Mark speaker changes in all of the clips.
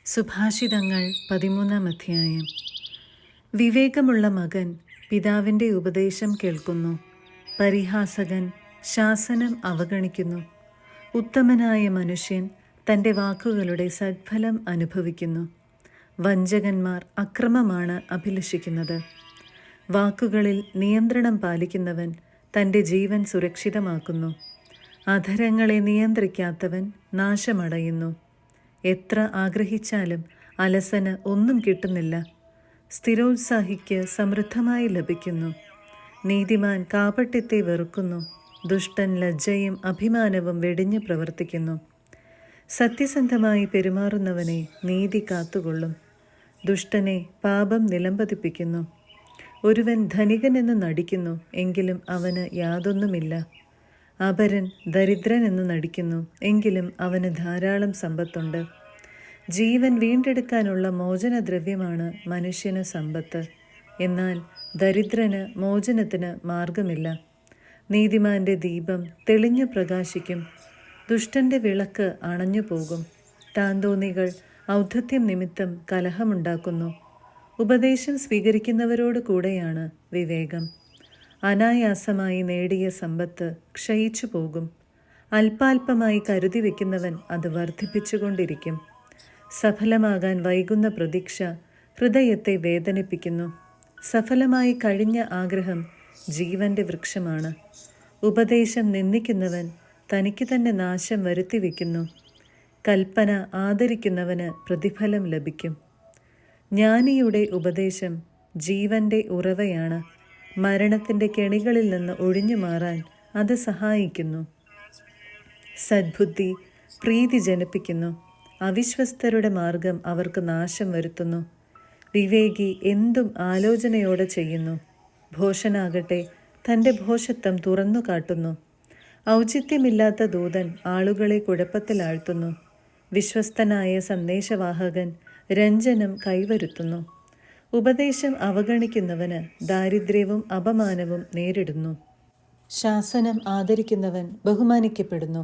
Speaker 1: സുഭാഷിതങ്ങൾ 13-ാം അധ്യായം. വിവേകമുള്ള മകൻ പിതാവിൻ്റെ ഉപദേശം കേൾക്കുന്നു, പരിഹാസകൻ ശാസനം അവഗണിക്കുന്നു. ഉത്തമനായ മനുഷ്യൻ തൻ്റെ വാക്കുകളുടെ സദ്ഫലം അനുഭവിക്കുന്നു. വഞ്ചകന്മാർ അക്രമമാണ് അഭിലഷിക്കുന്നത്. വാക്കുകളിൽ നിയന്ത്രണം പാലിക്കുന്നവൻ തൻ്റെ ജീവൻ സുരക്ഷിതമാക്കുന്നു. അധരങ്ങളെ നിയന്ത്രിക്കാത്തവൻ നാശമടയുന്നു. എത്ര ആഗ്രഹിച്ചാലും അലസന് ഒന്നും കിട്ടുന്നില്ല. സ്ഥിരോത്സാഹിക്ക് സമൃദ്ധമായി ലഭിക്കുന്നു. നീതിമാൻ കാപട്യത്തെ വെറുക്കുന്നു. ദുഷ്ടൻ ലജ്ജയും അഭിമാനവും വെടിഞ്ഞു പ്രവർത്തിക്കുന്നു. സത്യസന്ധമായി പെരുമാറുന്നവനെ നീതി കാത്തുകൊള്ളും. ദുഷ്ടനെ പാപം നിലംപതിപ്പിക്കുന്നു. ഒരുവൻ ധനികനെന്ന് നടിക്കുന്നു, എങ്കിലും അവന് യാതൊന്നുമില്ല. അപരൻ ദരിദ്രനെന്ന് നടിക്കുന്നു, എങ്കിലും അവന് ധാരാളം സമ്പത്തുണ്ട്. ജീവൻ വീണ്ടെടുക്കാനുള്ള മോചനദ്രവ്യമാണ് മനുഷ്യന് സമ്പത്ത്. എന്നാൽ ദരിദ്രന് മോചനത്തിന് മാർഗമില്ല. നീതിമാന്റെ ദീപം തെളിഞ്ഞു പ്രകാശിക്കും. ദുഷ്ടന്റെ വിളക്ക് അണഞ്ഞു പോകും. താന്തോന്നികൾ ഔദ്ധത്യം നിമിത്തം കലഹമുണ്ടാക്കുന്നു. ഉപദേശം സ്വീകരിക്കുന്നവരോട് കൂടെയാണ് വിവേകം. അനായാസമായി നേടിയ സമ്പത്ത് ക്ഷയിച്ചു പോകും. അല്പാൽപമായി കരുതി വയ്ക്കുന്നവൻ അത് വർദ്ധിപ്പിച്ചുകൊണ്ടിരിക്കും. സഫലമാകാൻ വൈകുന്ന പ്രതീക്ഷ ഹൃദയത്തെ വേദനിപ്പിക്കുന്നു. സഫലമായി കഴിഞ്ഞ ആഗ്രഹം ജീവന്റെ വൃക്ഷമാണ്. ഉപദേശം നിന്ദിക്കുന്നവൻ തനിക്ക് തന്നെ നാശം വരുത്തി വയ്ക്കുന്നു. കൽപ്പന ആദരിക്കുന്നവന് പ്രതിഫലം ലഭിക്കും. ജ്ഞാനിയുടെ ഉപദേശം ജീവന്റെ ഉറവയാണ്. മരണത്തിൻ്റെ കെണികളിൽ നിന്ന് ഒഴിഞ്ഞു മാറാൻ അത് സഹായിക്കുന്നു. സദ്ബുദ്ധി പ്രീതി ജനിപ്പിക്കുന്നു. അവിശ്വസ്തരുടെ മാർഗം അവർക്ക് നാശം വരുത്തുന്നു. വിവേകി എന്തും ആലോചനയോടെ ചെയ്യുന്നു. ഭോഷനാകട്ടെ തൻ്റെ ഭോഷത്വം തുറന്നു കാട്ടുന്നു. ഔചിത്യമില്ലാത്ത ദൂതൻ ആളുകളെ കുഴപ്പത്തിലാഴ്ത്തുന്നു. വിശ്വസ്തനായ സന്ദേശവാഹകൻ രഞ്ജനം കൈവരുത്തുന്നു. ഉപദേശം അവഗണിക്കുന്നവന് ദാരിദ്ര്യവും അപമാനവും നേരിടുന്നു. ശാസനം ആദരിക്കുന്നവൻ ബഹുമാനിക്കപ്പെടുന്നു.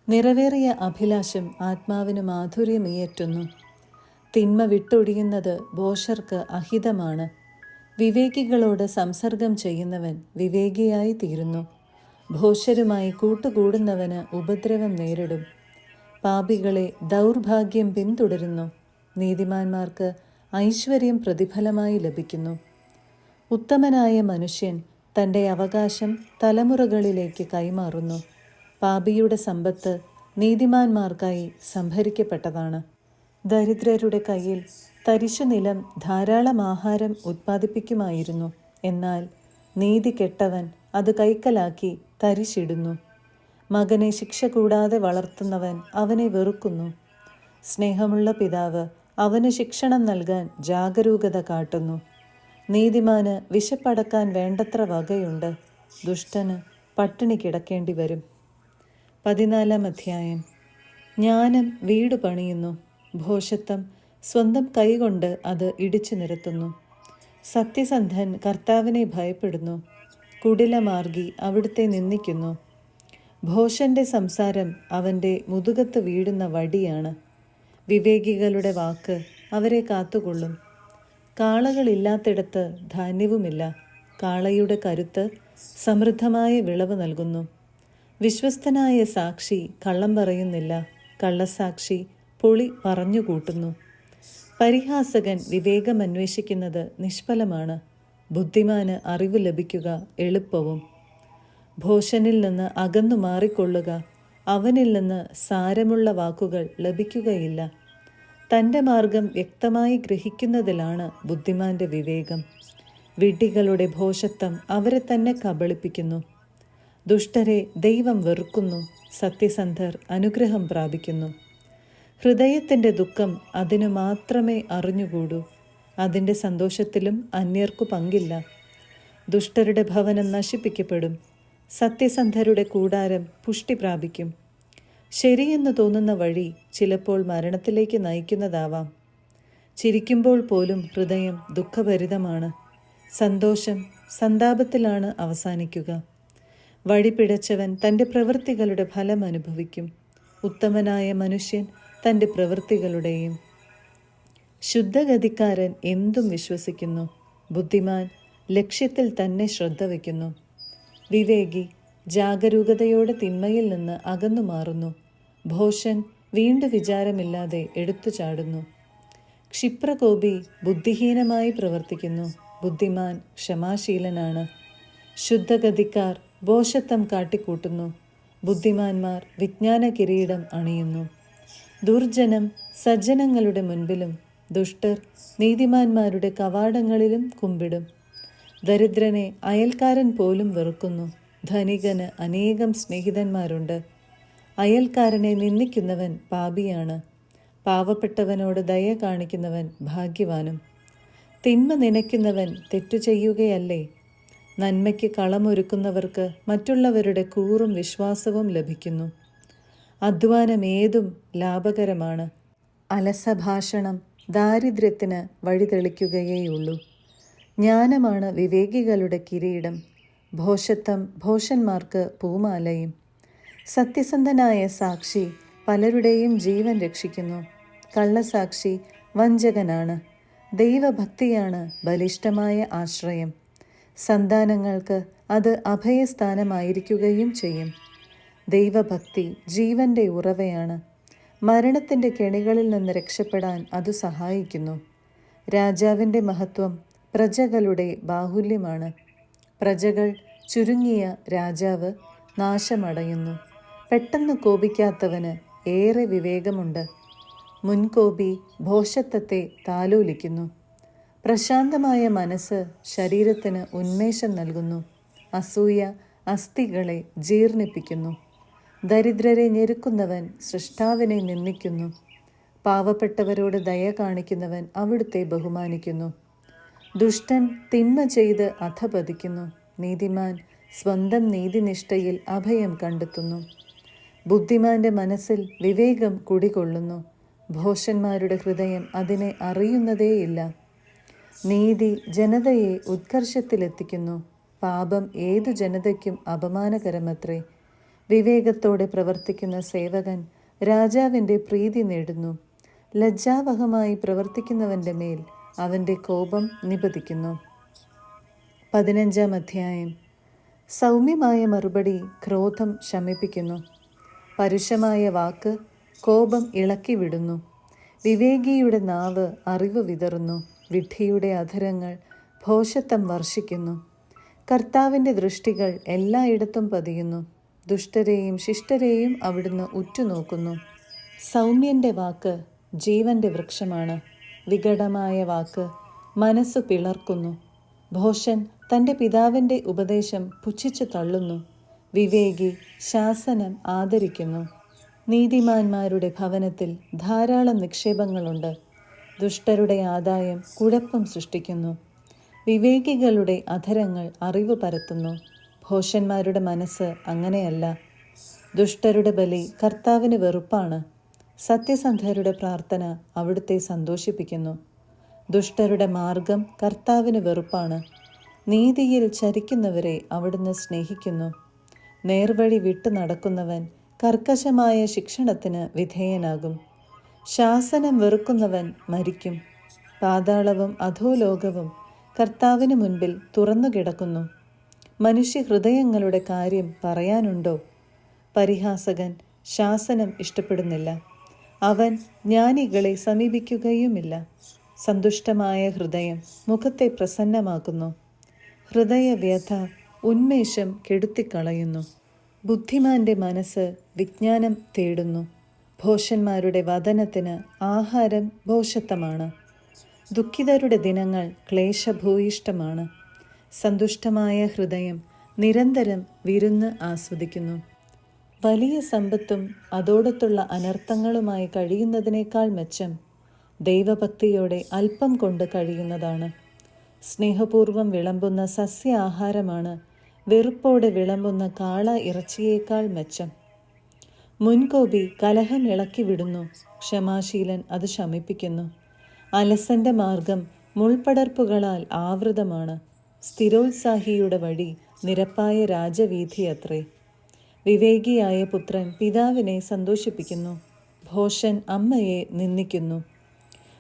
Speaker 1: നിറവേറിയ അഭിലാഷം ആത്മാവിന് മാധുര്യമേറ്റുന്നു. തിന്മ വിട്ടൊഴിയുന്നത് ഭോഷർക്ക് അഹിതമാണ്. വിവേകികളോട് സംസർഗം ചെയ്യുന്നവൻ വിവേകിയായി തീരുന്നു. ഭോഷരുമായി കൂട്ടുകൂടുന്നവന് ഉപദ്രവം നേരിടും. പാപികളെ ദൗർഭാഗ്യം പിന്തുടരുന്നു. നീതിമാന്മാർക്ക് ഐശ്വര്യം പ്രതിഫലമായി ലഭിക്കുന്നു. ഉത്തമനായ മനുഷ്യൻ തൻ്റെ അവകാശം തലമുറകളിലേക്ക് കൈമാറുന്നു. പാപിയുടെ സമ്പത്ത് നീതിമാന്മാർക്കായി സംഭരിക്കപ്പെട്ടതാണ്. ദരിദ്രരുടെ കയ്യിൽ തരിശുനിലം ധാരാളം ആഹാരം ഉത്പാദിപ്പിക്കുമായിരുന്നു. എന്നാൽ നീതി കെട്ടവൻ അത് കൈക്കലാക്കി തരിശിടുന്നു. മകനെ ശിക്ഷ കൂടാതെ വളർത്തുന്നവൻ അവനെ വെറുക്കുന്നു. സ്നേഹമുള്ള പിതാവ് അവന് ശിക്ഷണം നൽകാൻ ജാഗരൂകത കാട്ടുന്നു. നീതിമാന് വിശപ്പടക്കാൻ വേണ്ടത്ര വകയുണ്ട്. ദുഷ്ടന് പട്ടിണി കിടക്കേണ്ടി വരും. 14-ാം അധ്യായം. ജ്ഞാനം വീട് പണിയുന്നു. ഭോഷത്വം സ്വന്തം കൈകൊണ്ട് അത് ഇടിച്ചു നിരത്തുന്നു. സത്യസന്ധൻ കർത്താവിനെ ഭയപ്പെടുന്നു. കുടിലമാർഗി അവിടുത്തെ നിന്ദിക്കുന്നു. ഭോഷന്റെ സംസാരം അവൻ്റെ മുതുകത്ത് വീഴുന്ന വടിയാണ്. വിവേകികളുടെ വാക്ക് അവരെ കാത്തുകൊള്ളും. കാളകളില്ലാത്തിടത്ത് ധാന്യവുമില്ല. കാളയുടെ കരുത്ത് സമൃദ്ധമായ വിളവ് നൽകുന്നു. വിശ്വസ്തനായ സാക്ഷി കള്ളം പറയുന്നില്ല. കള്ളസാക്ഷി പൊളി പറഞ്ഞുകൂട്ടുന്നു. പരിഹാസകൻ വിവേകം അന്വേഷിക്കുന്നത് നിഷ്ഫലമാണ്. ബുദ്ധിമാന് അറിവ് ലഭിക്കുക എളുപ്പവും. ഭോഷനിൽ നിന്ന് അകന്നു മാറിക്കൊള്ളുക. അവനിൽ നിന്ന് സാരമുള്ള വാക്കുകൾ ലഭിക്കുകയില്ല. തൻ്റെ മാർഗം വ്യക്തമായി ഗ്രഹിക്കുന്നതിലാണ് ബുദ്ധിമാന്റെ വിവേകം. വിഡ്ഢികളുടെ ഭോഷത്വം അവരെ തന്നെ കബളിപ്പിക്കുന്നു. ദുഷ്ടരെ ദൈവം വെറുക്കുന്നു. സത്യസന്ധർ അനുഗ്രഹം പ്രാപിക്കുന്നു. ഹൃദയത്തിൻ്റെ ദുഃഖം അതിനു മാത്രമേ അറിഞ്ഞുകൂടൂ. അതിൻ്റെ സന്തോഷത്തിലും അന്യർക്കു പങ്കില്ല. ദുഷ്ടരുടെ ഭവനം നശിപ്പിക്കപ്പെടും. സത്യസന്ധരുടെ കൂടാരം പുഷ്ടി പ്രാപിക്കും. ശരിയെന്ന് തോന്നുന്ന വഴി ചിലപ്പോൾ മരണത്തിലേക്ക് നയിക്കുന്നതാവാം. ചിരിക്കുമ്പോൾ പോലും ഹൃദയം ദുഃഖഭരിതമാണ്. സന്തോഷം സന്താപത്തിലാണ് അവസാനിക്കുക. വഴി പിഴച്ചവൻ തൻ്റെ പ്രവൃത്തികളുടെ ഫലം അനുഭവിക്കും. ഉത്തമനായ മനുഷ്യൻ തൻ്റെ പ്രവൃത്തികളുടെയും. ശുദ്ധഗതിക്കാരൻ എന്തും വിശ്വസിക്കുന്നു. ബുദ്ധിമാൻ ലക്ഷ്യത്തിൽ തന്നെ ശ്രദ്ധ വയ്ക്കുന്നു. വിവേകി ജാഗരൂകതയോടെ തിന്മയിൽ നിന്ന് അകന്നു മാറുന്നു. ഭോഷൻ വീണ്ടും വിചാരമില്ലാതെ എടുത്തു ചാടുന്നു. ക്ഷിപ്രകോപി ബുദ്ധിഹീനമായി പ്രവർത്തിക്കുന്നു. ബുദ്ധിമാൻ ക്ഷമാശീലനാണ്. ശുദ്ധഗതിക്കാർ ഭോഷത്വം കാട്ടിക്കൂട്ടുന്നു. ബുദ്ധിമാന്മാർ വിജ്ഞാന കിരീടം അണിയുന്നു. ദുർജനം സജ്ജനങ്ങളുടെ മുൻപിലും ദുഷ്ടർ നീതിമാന്മാരുടെ കവാടങ്ങളിലും കുമ്പിടും. ദരിദ്രനെ അയൽക്കാരൻ പോലും വെറുക്കുന്നു. ധനികന് അനേകം സ്നേഹിതന്മാരുണ്ട്. അയൽക്കാരനെ നിന്ദിക്കുന്നവൻ പാപിയാണ്. പാവപ്പെട്ടവനോട് ദയ കാണിക്കുന്നവൻ ഭാഗ്യവാനും. തിന്മ നനയ്ക്കുന്നവൻ തെറ്റു ചെയ്യുകയല്ലേ? നന്മയ്ക്ക് കളമൊരുക്കുന്നവർക്ക് മറ്റുള്ളവരുടെ കൂറും വിശ്വാസവും ലഭിക്കുന്നു. അധ്വാനം ഏതും ലാഭകരമാണ്. അലസഭാഷണം ദാരിദ്ര്യത്തിന് വഴിതെളിക്കുകയേയുള്ളൂ. ജ്ഞാനമാണ് വിവേകികളുടെ കിരീടം. ഭോഷത്വം ഭോഷന്മാർക്ക് പൂമാലയും. സത്യസന്ധനായ സാക്ഷി പലരുടെയും ജീവൻ രക്ഷിക്കുന്നു. കള്ളസാക്ഷി വഞ്ചകനാണ്. ദൈവഭക്തിയാണ് ബലിഷ്ഠമായ ആശ്രയം. സന്താനങ്ങൾക്ക് അത് അഭയസ്ഥാനമായിരിക്കുകയും ചെയ്യും. ദൈവഭക്തി ജീവന്റെ ഉറവയാണ്. മരണത്തിൻ്റെ കെണികളിൽ നിന്ന് രക്ഷപ്പെടാൻ അത് സഹായിക്കുന്നു. രാജാവിൻ്റെ മഹത്വം പ്രജകളുടെ ബാഹുല്യമാണ്. പ്രജകൾ ചുരുങ്ങിയ രാജാവ് നാശമടയുന്നു. പെട്ടെന്ന് കോപിക്കാത്തവന് ഏറെ വിവേകമുണ്ട്. മുൻകോപി ഭോഷത്വത്തെ താലോലിക്കുന്നു. പ്രശാന്തമായ മനസ്സ് ശരീരത്തിന് ഉന്മേഷം നൽകുന്നു. അസൂയ അസ്ഥികളെ ജീർണിപ്പിക്കുന്നു. ദരിദ്രരെ ഞെരുക്കുന്നവൻ സൃഷ്ടാവിനെ നിന്ദിക്കുന്നു. പാവപ്പെട്ടവരോട് ദയ കാണിക്കുന്നവൻ അവിടുത്തെ ബഹുമാനിക്കുന്നു. ദുഷ്ടൻ തിന്മ ചെയ്ത് അധപതിക്കുന്നു. നീതിമാൻ സ്വന്തം നീതിനിഷ്ഠയിൽ അഭയം കണ്ടെത്തുന്നു. ബുദ്ധിമാന്റെ മനസ്സിൽ വിവേകം കുടികൊള്ളുന്നു. ഭോഷന്മാരുടെ ഹൃദയം അതിനെ അറിയുന്നതേയില്ല. നീതി ജനതയെ ഉത്കർഷത്തിലെത്തിക്കുന്നു. പാപം ഏതു ജനതയ്ക്കും അപമാനകരമത്രേ. വിവേകത്തോടെ പ്രവർത്തിക്കുന്ന സേവകൻ രാജാവിൻ്റെ പ്രീതി നേടുന്നു. ലജ്ജാവഹമായി പ്രവർത്തിക്കുന്നവൻ്റെ മേൽ അവൻ്റെ കോപം നിപതിക്കുന്നു. 15-ാം അധ്യായം. സൗമ്യമായ മറുപടി ക്രോധം ശമിപ്പിക്കുന്നു. പരുഷമായ വാക്ക് കോപം ഇളക്കിവിടുന്നു. വിവേകിയുടെ നാവ് അറിവ് വിതറുന്നു. വിഡ്ഢിയുടെ അധരങ്ങൾ ഭോഷത്വം വർഷിക്കുന്നു. കർത്താവിൻ്റെ ദൃഷ്ടികൾ എല്ലായിടത്തും പതിയുന്നു. ദുഷ്ടരെയും ശിഷ്ടരെയും അവിടുന്ന് ഉറ്റുനോക്കുന്നു. സൗമ്യൻ്റെ വാക്ക് ജീവന്റെ വൃക്ഷമാണ്. വികടമായ വാക്ക് മനസ്സു പിളർക്കുന്നു. ഭോഷൻ തൻ്റെ പിതാവിൻ്റെ ഉപദേശം പുച്ഛിച്ചു തള്ളുന്നു. വിവേകി ശാസനം ആദരിക്കുന്നു. നീതിമാന്മാരുടെ ഭവനത്തിൽ ധാരാളം നിക്ഷേപങ്ങളുണ്ട്. ദുഷ്ടരുടെ ആദായം കുഴപ്പം സൃഷ്ടിക്കുന്നു. വിവേകികളുടെ അധരങ്ങൾ അറിവ് പരത്തുന്നു. ഭോഷന്മാരുടെ മനസ്സ് അങ്ങനെയല്ല. ദുഷ്ടരുടെ ബലി കർത്താവിന് വെറുപ്പാണ്. സത്യസന്ധരുടെ പ്രാർത്ഥന അവിടുത്തെ സന്തോഷിപ്പിക്കുന്നു. ദുഷ്ടരുടെ മാർഗം കർത്താവിന് വെറുപ്പാണ്. നീതിയിൽ ചരിക്കുന്നവരെ അവിടുന്ന് സ്നേഹിക്കുന്നു. നേർവഴി വിട്ടു നടക്കുന്നവൻ കർക്കശമായ ശിക്ഷണത്തിന് വിധേയനാകും. ശാസനം വെറുക്കുന്നവൻ മരിക്കും. പാതാളവും അധോലോകവും കർത്താവിന് മുൻപിൽ തുറന്നു കിടക്കുന്നു. മനുഷ്യഹൃദയങ്ങളുടെ കാര്യം പറയാനുണ്ടോ? പരിഹാസകൻ ശാസനം ഇഷ്ടപ്പെടുന്നില്ല. അവൻ ജ്ഞാനികളെ സമീപിക്കുകയുമില്ല. സന്തുഷ്ടമായ ഹൃദയം മുഖത്തെ പ്രസന്നമാക്കുന്നു. ഹൃദയവ്യഥ ഉന്മേഷം കെടുത്തിക്കളയുന്നു. ബുദ്ധിമാന്റെ മനസ്സ് വിജ്ഞാനം തേടുന്നു. ഭോഷന്മാരുടെ വദനത്തിന് ആഹാരം ഭോഷത്വമാണ്. ദുഃഖിതരുടെ ദിനങ്ങൾ ക്ലേശഭൂയിഷ്ടമാണ്. സന്തുഷ്ടമായ ഹൃദയം നിരന്തരം വിരുന്ന് ആസ്വദിക്കുന്നു. വലിയ സമ്പത്തും അതോടൊത്തുള്ള അനർത്ഥങ്ങളുമായി കഴിയുന്നതിനേക്കാൾ മെച്ചം ദൈവഭക്തിയോടെ അല്പം കൊണ്ട് കഴിയുന്നതാണ്. സ്നേഹപൂർവം വിളമ്പുന്ന സസ്യ ആഹാരമാണ് വെറുപ്പോടെ വിളമ്പുന്ന കാള ഇറച്ചിയേക്കാൾ മെച്ചം. മുൻകോപി കലഹം ഇളക്കി വിടുന്നു. ക്ഷമാശീലൻ അത് ശമിപ്പിക്കുന്നു. അലസന്റെ മാർഗം മുൾപടർപ്പുകളാൽ ആവൃതമാണ്. സ്ഥിരോത്സാഹിയുടെ വഴി നിരപ്പായ രാജവീഥിയത്രേ. വിവേകിയായ പുത്രൻ പിതാവിനെ സന്തോഷിപ്പിക്കുന്നു. ഭോഷൻ അമ്മയെ നിന്ദിക്കുന്നു.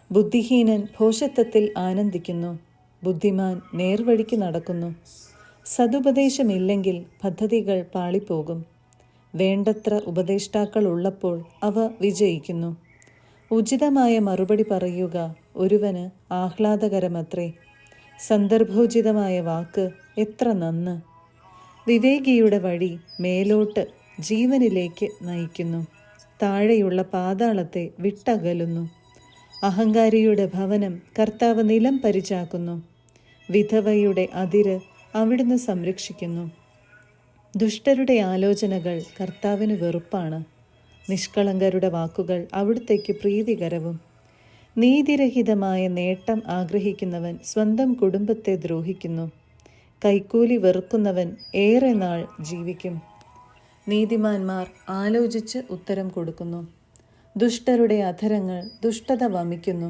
Speaker 1: ബുദ്ധിഹീനൻ ഭോഷത്വത്തിൽ ആനന്ദിക്കുന്നു, ബുദ്ധിമാൻ നേർവഴിക്ക് നടക്കുന്നു. സതുപദേശമില്ലെങ്കിൽ പദ്ധതികൾ പാളിപ്പോകും. വേണ്ടത്ര ഉപദേഷ്ടാക്കൾ ഉള്ളപ്പോൾ അവ വിജയിക്കുന്നു. ഉചിതമായ മറുപടി പറയുക ഒരുവന് ആഹ്ലാദകരമത്രേ. സന്ദർഭോചിതമായ വാക്ക് എത്ര നന്ന്. വിവേകിയുടെ വഴി മേലോട്ട് ജീവനിലേക്ക് നയിക്കുന്നു, താഴെയുള്ള പാതാളത്തെ വിട്ടകലുന്നു. അഹങ്കാരിയുടെ ഭവനം കർത്താവ് നിലം പരിചാക്കുന്നു, വിധവയുടെ അതിര് അവിടുന്ന് സംരക്ഷിക്കുന്നു. ദുഷ്ടരുടെ ആലോചനകൾ കർത്താവിന് വെറുപ്പാണ്, നിഷ്കളങ്കരുടെ വാക്കുകൾ അവിടുത്തേക്ക് പ്രീതികരവും. നീതിരഹിതമായ നേട്ടം ആഗ്രഹിക്കുന്നവൻ സ്വന്തം കുടുംബത്തെ ദ്രോഹിക്കുന്നു, കൈക്കൂലി വെറുക്കുന്നവൻ ഏറെ നാൾ ജീവിക്കും. നീതിമാന്മാർ ആലോചിച്ച് ഉത്തരം കൊടുക്കുന്നു, ദുഷ്ടരുടെ അധരങ്ങൾ ദുഷ്ടത വമിക്കുന്നു.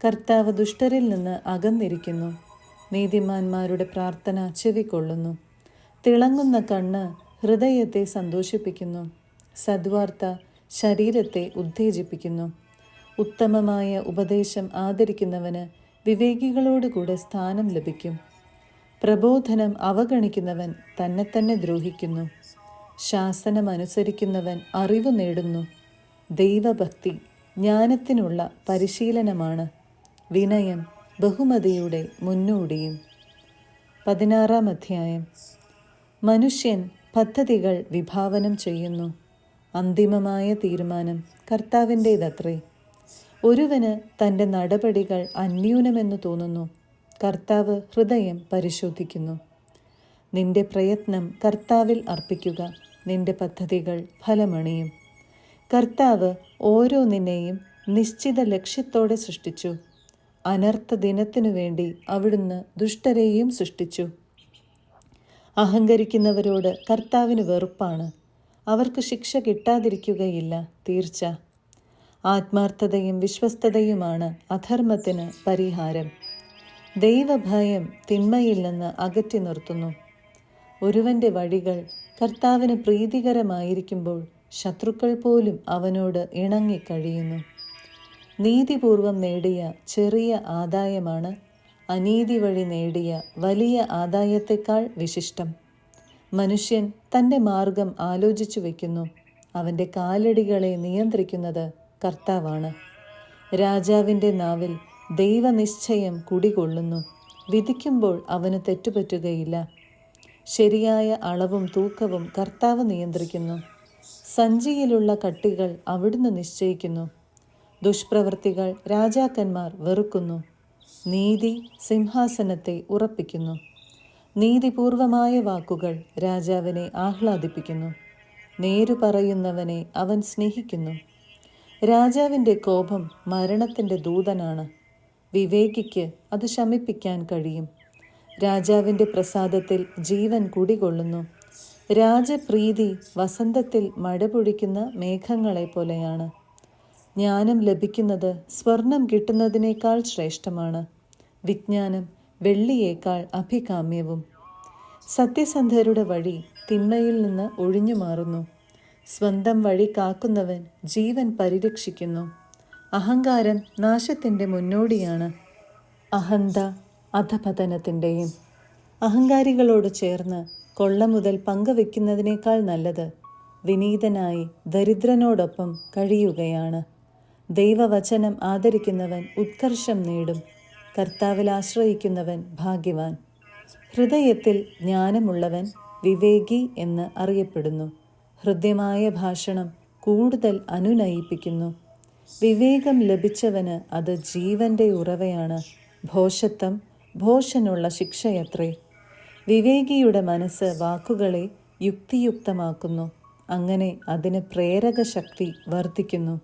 Speaker 1: കർത്താവ് ദുഷ്ടരിൽ നിന്ന് അകന്നിരിക്കുന്നു, നീതിമാന്മാരുടെ പ്രാർത്ഥന ചെവിക്കൊള്ളുന്നു. തിളങ്ങുന്ന കണ്ണ് ഹൃദയത്തെ സന്തോഷിപ്പിക്കുന്നു, സദ്വാർത്ത ശരീരത്തെ ഉത്തേജിപ്പിക്കുന്നു. ഉത്തമമായ ഉപദേശം ആദരിക്കുന്നവന് വിവേകികളോടുകൂടെ സ്ഥാനം ലഭിക്കും. പ്രബോധനം അവഗണിക്കുന്നവൻ തന്നെ ദ്രോഹിക്കുന്നു. ശാസനം അനുസരിക്കുന്നവൻ അറിവ് നേടുന്നു. ദൈവഭക്തി ജ്ഞാനത്തിനുള്ള പരിശീലനമാണ്, വിനയം ബഹുമതിയുടെ മുന്നോടിയും. 16-ാം അധ്യായം. മനുഷ്യൻ പദ്ധതികൾ വിഭാവനം ചെയ്യുന്നു, അന്തിമമായ തീരുമാനം കർത്താവിൻ്റേതത്രേ. ഒരുവന് തൻ്റെ നടപടികൾ അന്യൂനമെന്ന് തോന്നുന്നു, കർത്താവ് ഹൃദയം പരിശോധിക്കുന്നു. നിന്റെ പ്രയത്നം കർത്താവിൽ അർപ്പിക്കുക, നിന്റെ പദ്ധതികൾ ഫലമണിയും. കർത്താവ് ഓരോന്നിനെയും നിശ്ചിത ലക്ഷ്യത്തോടെ സൃഷ്ടിച്ചു. അനർത്ഥ ദിനത്തിനു വേണ്ടി അവിടുന്ന് ദുഷ്ടരെയും സൃഷ്ടിച്ചു. അഹങ്കരിക്കുന്നവരോട് കർത്താവിന് വെറുപ്പാണ്, അവർക്ക് ശിക്ഷ കിട്ടാതിരിക്കുകയില്ല തീർച്ച. ആത്മാർത്ഥതയും വിശ്വസ്തതയുമാണ് അധർമ്മത്തിന് പരിഹാരം. ദൈവഭയം തിന്മയിൽ നിന്ന് അകറ്റി നിർത്തുന്നു. ഒരുവന്റെ വഴികൾ കർത്താവിന് പ്രീതികരമായിരിക്കുമ്പോൾ ശത്രുക്കൾ പോലും അവനോട് ഇണങ്ങിക്കഴിയുന്നു. നീതിപൂർവം നേടിയ ചെറിയ ആദായമാണ് അനീതി വഴി നേടിയ വലിയ ആദായത്തെക്കാൾ വിശിഷ്ടം. മനുഷ്യൻ തൻ്റെ മാർഗം ആലോചിച്ചു വയ്ക്കുന്നു, അവൻ്റെ കാലടികളെ നിയന്ത്രിക്കുന്നത് കർത്താവാണ്. രാജാവിൻ്റെ നാവിൽ ദൈവനിശ്ചയം കുടികൊള്ളുന്നു, വിധിക്കുമ്പോൾ അവന് തെറ്റുപറ്റുകയില്ല. ശരിയായ അളവും തൂക്കവും കർത്താവ് നിയന്ത്രിക്കുന്നു, സഞ്ചിയിലുള്ള കട്ടികൾ അവിടുന്ന് നിശ്ചയിക്കുന്നു. ദുഷ്പ്രവൃത്തികൾ രാജാക്കന്മാർ വെറുക്കുന്നു, നീതി സിംഹാസനത്തെ ഉറപ്പിക്കുന്നു. നീതിപൂർവമായ വാക്കുകൾ രാജാവിനെ ആഹ്ലാദിപ്പിക്കുന്നു, നേരു പറയുന്നവനെ അവൻ സ്നേഹിക്കുന്നു. രാജാവിൻ്റെ കോപം മരണത്തിൻ്റെ ദൂതനാണ്, വിവേകിക്ക് അത് ശമിപ്പിക്കാൻ കഴിയും. രാജാവിൻ്റെ പ്രസാദത്തിൽ ജീവൻ കുടികൊള്ളുന്നു. രാജപ്രീതി വസന്തത്തിൽ മഴ പൊഴിക്കുന്ന മേഘങ്ങളെ പോലെയാണ്. ജ്ഞാനം ലഭിക്കുന്നത് സ്വർണം കിട്ടുന്നതിനേക്കാൾ ശ്രേഷ്ഠമാണ്, വിജ്ഞാനം വെള്ളിയേക്കാൾ അഭികാമ്യവും. സത്യസന്ധരുടെ വഴി തിന്മയിൽ നിന്ന് ഒഴിഞ്ഞു മാറുന്നു, സ്വന്തം വഴി കാക്കുന്നവൻ ജീവൻ പരിരക്ഷിക്കുന്നു. അഹങ്കാരം നാശത്തിൻ്റെ മുന്നോടിയാണ്, അഹന്ത അധപതനത്തിൻ്റെയും. അഹങ്കാരികളോട് ചേർന്ന് കൊള്ള മുതൽ പങ്കുവെക്കുന്നതിനേക്കാൾ നല്ലത് വിനീതനായി ദരിദ്രനോടൊപ്പം കഴിയുകയാണ്. ദൈവവചനം ആദരിക്കുന്നവൻ ഉത്കർഷം നേടും, കർത്താവിൽ ആശ്രയിക്കുന്നവൻ ഭാഗ്യവാൻ. ഹൃദയത്തിൽ ജ്ഞാനമുള്ളവൻ വിവേകി എന്ന് അറിയപ്പെടുന്നു. ഹൃദ്യമായ ഭാഷണം കൂടുതൽ അനുനയിപ്പിക്കുന്നു. വിവേകം ലഭിച്ചവന് അത് ജീവന്റെ ഉറവയാണ്. ഭോഷത്വം ഭോഷനുള്ള ശിക്ഷയത്രേ. വിവേകിയുടെ മനസ്സ് വാക്കുകളെ യുക്തിയുക്തമാക്കുന്നു, അങ്ങനെ അതിന് പ്രേരക ശക്തി വർദ്ധിക്കുന്നു.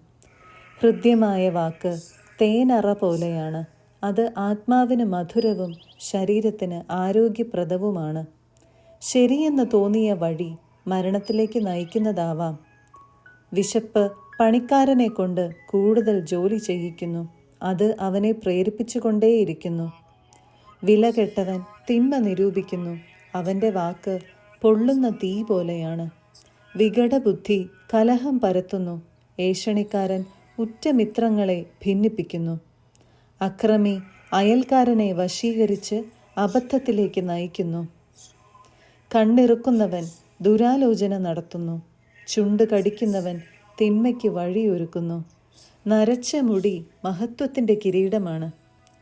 Speaker 1: ഹൃദ്യമായ വാക്ക് തേനറ പോലെയാണ്, അത് ആത്മാവിന് മധുരവും ശരീരത്തിന് ആരോഗ്യപ്രദവുമാണ്. ശരിയെന്ന് തോന്നിയ വഴി മരണത്തിലേക്ക് നയിക്കുന്നതാവാം. വിശപ്പ് പണിക്കാരനെ കൊണ്ട് കൂടുതൽ ജോലി ചെയ്യിക്കുന്നു, അത് അവനെ പ്രേരിപ്പിച്ചുകൊണ്ടേയിരിക്കുന്നു. വില കെട്ടവൻ തിന്മ നിരൂപിക്കുന്നു, അവൻ്റെ വാക്ക് പൊള്ളുന്ന തീ പോലെയാണ്. വികടബുദ്ധി കലഹം പരത്തുന്നു, ഏഷണിക്കാരൻ ഉറ്റമിത്രങ്ങളെ ഭിന്നിപ്പിക്കുന്നു. അക്രമി അയൽക്കാരനെ വശീകരിച്ച് അബദ്ധത്തിലേക്ക് നയിക്കുന്നു. കണ്ണിറുക്കുന്നവൻ ദുരാലോചന നടത്തുന്നു. ചുണ്ട് കടിക്കുന്നവൻ തിന്മയ്ക്ക് വഴിയൊരുക്കുന്നു. നരച്ച മുടി മഹത്വത്തിൻ്റെ കിരീടമാണ്.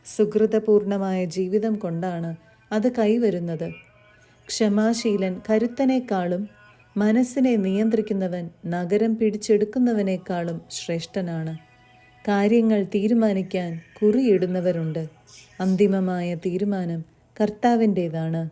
Speaker 1: സുഹൃതപൂർണമായ ജീവിതം കൊണ്ടാണ് അത് കൈവരുന്നത്. ക്ഷമാശീലൻ കരുത്തനേക്കാളും മനസ്സിനെ നിയന്ത്രിക്കുന്നവൻ നഗരം പിടിച്ചെടുക്കുന്നവനേക്കാളും ശ്രേഷ്ഠനാണ്. കാര്യങ്ങൾ തീരുമാനിക്കാൻ കുറിയിടുന്നവരുണ്ട്. അന്തിമമായ തീരുമാനം കർത്താവിൻ്റേതാണ്.